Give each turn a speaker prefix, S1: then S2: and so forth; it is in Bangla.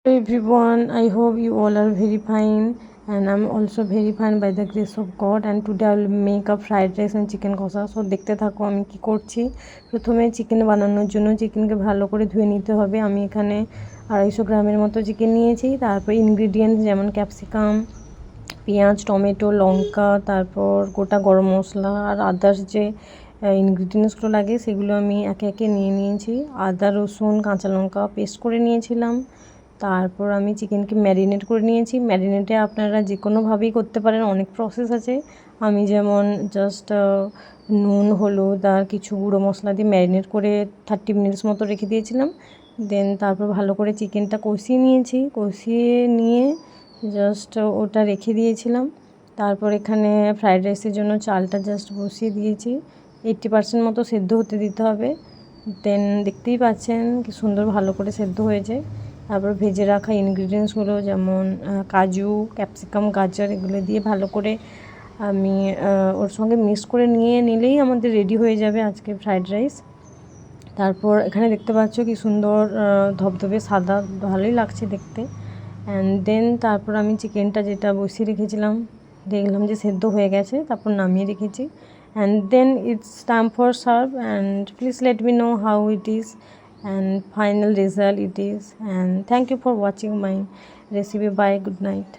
S1: Hello everyone, I hope you all are very fine and I'm also very fine by the grace of God, and today I will make a fried rice and chicken কষা। সো দেখতে থাকো আমি কি করছি। প্রথমে চিকেন বানানোর জন্য চিকেনকে ভালো করে ধুয়ে নিতে হবে। আমি এখানে 250 গ্রামের মতো চিকেন নিয়েছি। তারপর ইনগ্রিডিয়েন্টস যেমন ক্যাপসিকাম, পেঁয়াজ, টমেটো, লঙ্কা, তারপর গোটা গরম মশলা আর আদার্স যে ইনগ্রিডিয়েন্টসগুলো লাগে সেগুলো আমি একে একে নিয়ে নিয়েছি। আদা, রসুন, কাঁচা লঙ্কা পেস্ট করে নিয়েছিলাম। তারপর আমি চিকেনকে ম্যারিনেট করে নিয়েছি। ম্যারিনেটে আপনারা যে কোনোভাবেই করতে পারেন, অনেক প্রসেস আছে। আমি যেমন জাস্ট নুন, হলুদ আর কিছু গুঁড়ো মশলা দিয়ে ম্যারিনেট করে 30 মিনিটস মতো রেখে দিয়েছিলাম। দেন তারপর ভালো করে চিকেনটা কষিয়ে নিয়েছি। কষিয়ে নিয়ে জাস্ট ওটা রেখে দিয়েছিলাম। তারপর এখানে ফ্রায়েড রাইসের জন্য চালটা জাস্ট বসিয়ে দিয়েছি। 80% মতো সেদ্ধ হতে দিতে হবে। দেন দেখতেই পাচ্ছেন কি সুন্দর ভালো করে সেদ্ধ হয়েছে। তারপর ভেজে রাখা ইনগ্রিডিয়েন্টসগুলো যেমন কাজু, ক্যাপসিকাম, গাজর এগুলো দিয়ে ভালো করে আমি ওর সঙ্গে মিক্স করে নিয়ে নিলেই আমাদের রেডি হয়ে যাবে আজকে ফ্রায়েড রাইস। তারপর এখানে দেখতে পাচ্ছ কি সুন্দর ধবধবে সাদা, ভালোই লাগছে দেখতে। অ্যান্ড দেন তারপর আমি চিকেনটা যেটা বসিয়ে রেখেছিলাম দেখলাম যে সেদ্ধ হয়ে গেছে, তারপর নামিয়ে রেখেছি। And then it's time for serve, and please let me know how it is and final result it is, and thank you for watching my recipe. Bye, good night.